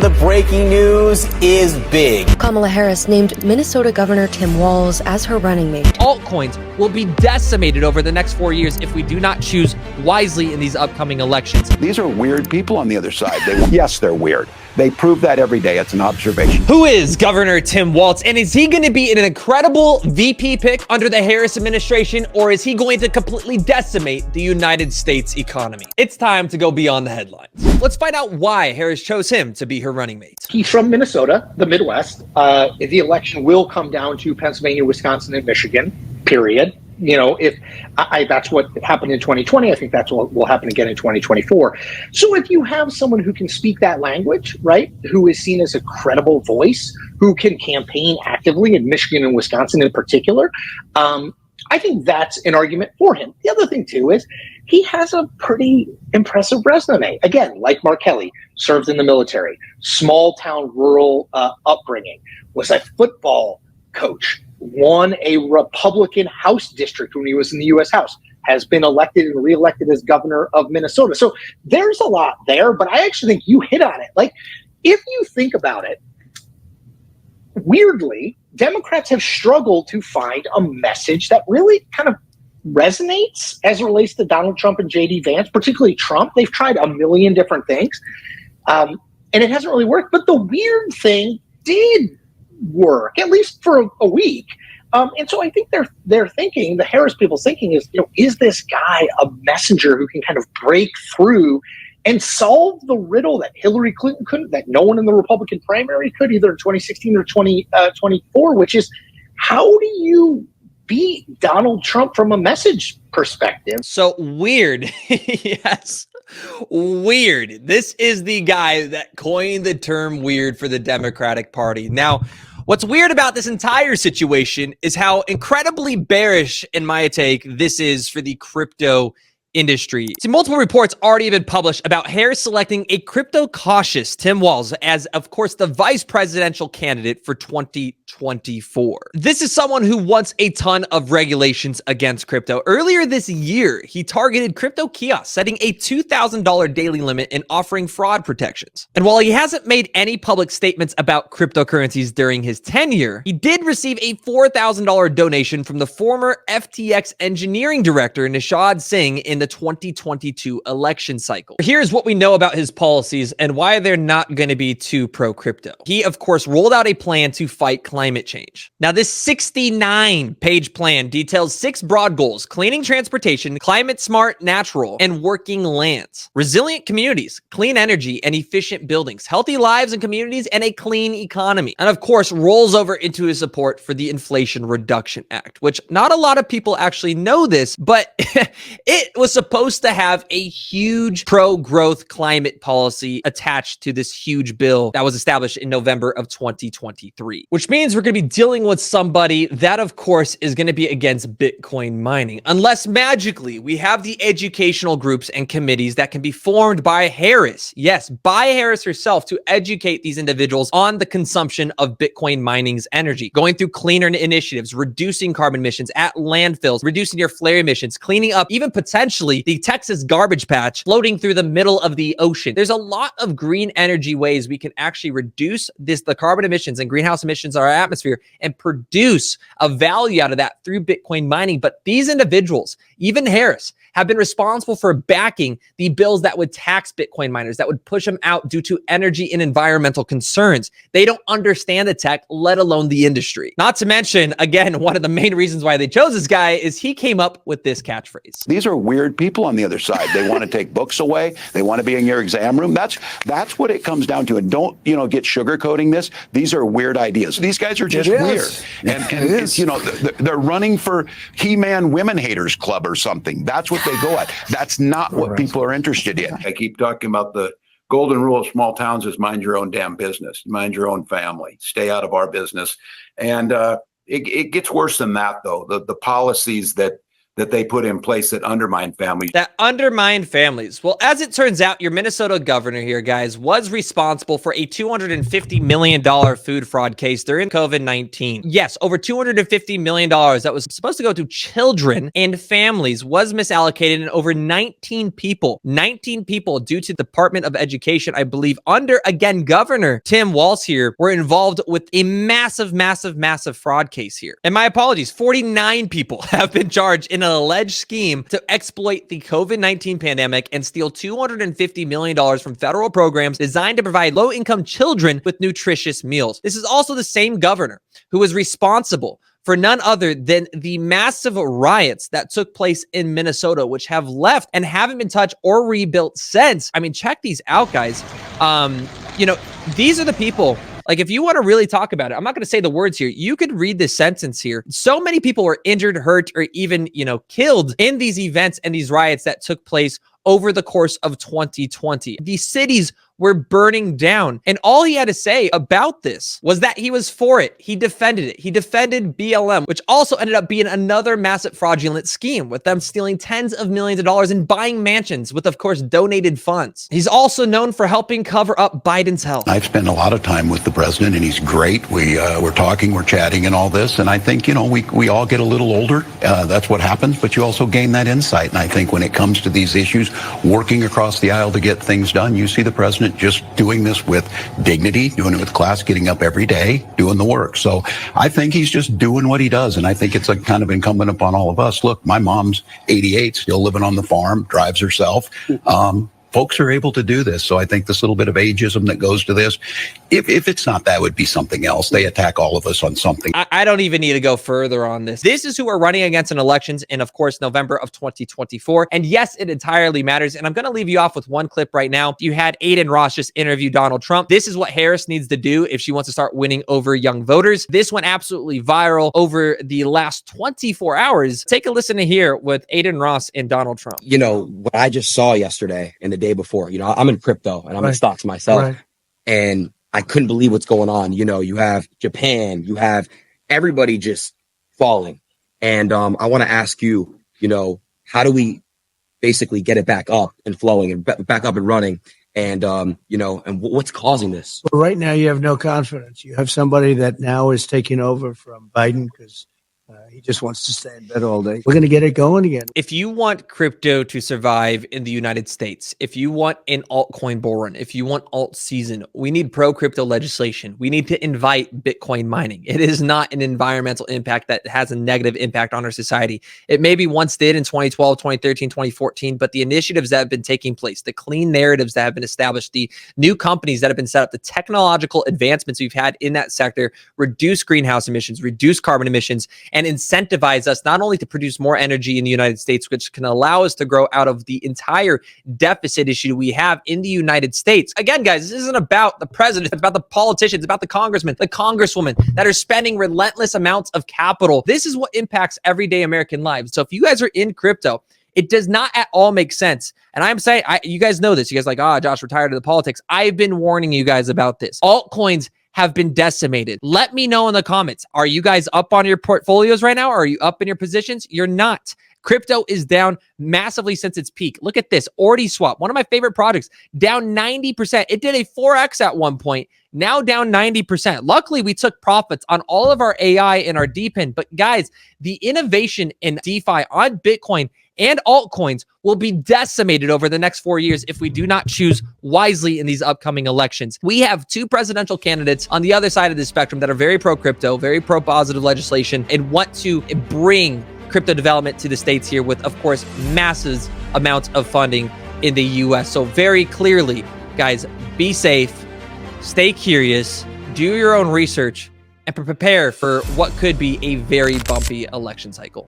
The breaking news is big. Kamala Harris named Minnesota Governor Tim Walz as her running mate. Altcoins will be decimated over the next 4 years if we do not choose wisely in these upcoming elections. These are weird people on the other side. Yes, they're weird. They prove that every day. It's an observation. Who is Governor Tim Walz? And is he going to be an incredible VP pick under the Harris administration, or is he going to completely decimate the United States economy? It's time to go beyond the headlines. Let's find out why Harris chose him to be her running mate. He's from Minnesota, the Midwest. The election will come down to Pennsylvania, Wisconsin, and Michigan, period. You know, if that's what happened in 2020, I think that's what will happen again in 2024. So if you have someone who can speak that language, right, who is seen as a credible voice, who can campaign actively in Michigan and Wisconsin in particular, I think that's an argument for him. The other thing, too, is he has a pretty impressive resume. Again, like Mark Kelly, served in the military, small town, rural upbringing, was a football coach, won a Republican House district when he was in the U.S. House, has been elected and reelected as governor of Minnesota. So there's a lot there, but I actually think you hit on it. Like, if you think about it, weirdly, Democrats have struggled to find a message that really kind of resonates as it relates to Donald Trump and J.D. Vance, particularly Trump. They've tried a million different things, and it hasn't really worked. But the weird thing did work, at least for a week. And so I think they're thinking, the Harris people's thinking is, you know, is this guy a messenger who can kind of break through and solve the riddle that Hillary Clinton couldn't, that no one in the Republican primary could, either in 2016 or 2024, which is, how do you beat Donald Trump from a message perspective? So weird. Yes. Weird. This is the guy that coined the term weird for the Democratic Party. Now, what's weird about this entire situation is how incredibly bearish, in my take, this is for the crypto industry. See, multiple reports already have been published about Harris selecting a crypto-cautious Tim Walz as, of course, the vice presidential candidate for 2024. This is someone who wants a ton of regulations against crypto. Earlier this year, he targeted crypto kiosks, setting a $2,000 daily limit and offering fraud protections. And while he hasn't made any public statements about cryptocurrencies during his tenure, he did receive a $4,000 donation from the former FTX engineering director, Nishad Singh, in the 2022 election cycle. Here's what we know about his policies and why they're not going to be too pro-crypto. He, of course, rolled out a plan to fight climate change. Now, this 69-page plan details 6 broad goals: cleaning transportation, climate-smart natural and working lands, resilient communities, clean energy and efficient buildings, healthy lives and communities, and a clean economy. And, of course, rolls over into his support for the Inflation Reduction Act, which not a lot of people actually know this, but it was supposed to have a huge pro-growth climate policy attached to this huge bill that was established in November of 2023, which means we're going to be dealing with somebody that, of course, is going to be against Bitcoin mining, unless magically we have the educational groups and committees that can be formed by Harris, yes, by Harris herself, to educate these individuals on the consumption of Bitcoin mining's energy, going through cleaner initiatives, reducing carbon emissions at landfills, reducing your flare emissions, cleaning up even potentially the Texas garbage patch floating through the middle of the ocean. There's a lot of green energy ways we can actually reduce the carbon emissions and greenhouse emissions in our atmosphere and produce a value out of that through Bitcoin mining. But these individuals, even Harris, have been responsible for backing the bills that would tax Bitcoin miners, that would push them out due to energy and environmental concerns. They don't understand the tech, let alone the industry. Not to mention, again, one of the main reasons why they chose this guy is he came up with this catchphrase. These are weird people on the other side. They want to take books away. They want to be in your exam room. That's what it comes down to. And don't, get sugarcoating this. These are weird ideas. These guys are just weird. And it's, they're running for He-Man Women Haters Club or something. That's what they go at. That's not what people are interested in. I keep talking about the golden rule of small towns is mind your own damn business, mind your own family, stay out of our business. And it gets worse than that, though. The policies that that they put in place that undermine families. That undermined families. Well, as it turns out, your Minnesota governor here, guys, was responsible for a $250 million food fraud case during COVID-19. Yes, over $250 million that was supposed to go to children and families was misallocated, and over 19 people due to the Department of Education, I believe, under, again, Governor Tim Walz here, were involved with a massive fraud case here. And my apologies, 49 people have been charged in an alleged scheme to exploit the COVID-19 pandemic and steal $250 million from federal programs designed to provide low-income children with nutritious meals. This is also the same governor who was responsible for none other than the massive riots that took place in Minnesota, which have left and haven't been touched or rebuilt since. I mean, check these out, guys. These are the people. Like, if you want to really talk about it, I'm not going to say the words here. You could read this sentence here. So many people were injured, hurt, or even, killed in these events and these riots that took place over the course of 2020. These cities were burning down. And all he had to say about this was that he was for it. He defended it. He defended BLM, which also ended up being another massive fraudulent scheme, with them stealing tens of millions of dollars and buying mansions with, of course, donated funds. He's also known for helping cover up Biden's health. I've spent a lot of time with the president, and he's great. We're talking, we're chatting and all this. And I think, we all get a little older. That's what happens. But you also gain that insight. And I think when it comes to these issues, working across the aisle to get things done, you see the president just doing this with dignity, doing it with class, getting up every day, doing the work. So I think he's just doing what he does. And I think it's kind of incumbent upon all of us. Look, my mom's 88, still living on the farm, drives herself. Folks are able to do this. So I think this little bit of ageism that goes to this, if it's not that, would be something else. They attack all of us on something. I don't even need to go further on this. This is who we're running against in elections in, of course, November of 2024. And yes, it entirely matters. And I'm going to leave you off with one clip right now. You had Aiden Ross just interview Donald Trump. This is what Harris needs to do if she wants to start winning over young voters. This went absolutely viral over the last 24 hours. Take a listen to here with Aiden Ross and Donald Trump. What I just saw yesterday and the day before, I'm in crypto and I'm in stocks myself. And I couldn't believe what's going on. You have Japan, you have everybody just falling. And I want to ask you, how do we basically get it back up and flowing and back up and running? And, and what's causing this? Well, right now you have no confidence. You have somebody that now is taking over from Biden because he just wants to stay in bed all day. We're going to get it going again. If you want crypto to survive in the United States, if you want an altcoin bull run, if you want alt season, we need pro-crypto legislation. We need to invite Bitcoin mining. It is not an environmental impact that has a negative impact on our society. It maybe once did in 2012, 2013, 2014, but the initiatives that have been taking place, the clean narratives that have been established, the new companies that have been set up, the technological advancements we've had in that sector, reduce greenhouse emissions, reduce carbon emissions, and incentivize us not only to produce more energy in the United States, which can allow us to grow out of the entire deficit issue we have in the United States. Again, guys, this isn't about the president. It's about the politicians, about the congressmen, the congresswomen that are spending relentless amounts of capital. This is what impacts everyday American lives. So if you guys are in crypto, it does not at all make sense. And I'm saying, you guys know this. You guys are like, Josh, we're tired of the politics. I've been warning you guys about this. Altcoins have been decimated. Let me know in the comments. Are you guys up on your portfolios right now? Or are you up in your positions? You're not. Crypto is down massively since its peak. Look at this. OrdiSwap, one of my favorite projects, down 90%. It did a 4x at one point, now down 90%. Luckily, we took profits on all of our AI and our DePIN. But guys, the innovation in DeFi on Bitcoin and altcoins will be decimated over the next 4 years if we do not choose wisely in these upcoming elections. We have two presidential candidates on the other side of the spectrum that are very pro-crypto, very pro-positive legislation, and want to bring crypto development to the States here with, of course, massive amounts of funding in the US. So very clearly, guys, be safe, stay curious, do your own research, and prepare for what could be a very bumpy election cycle.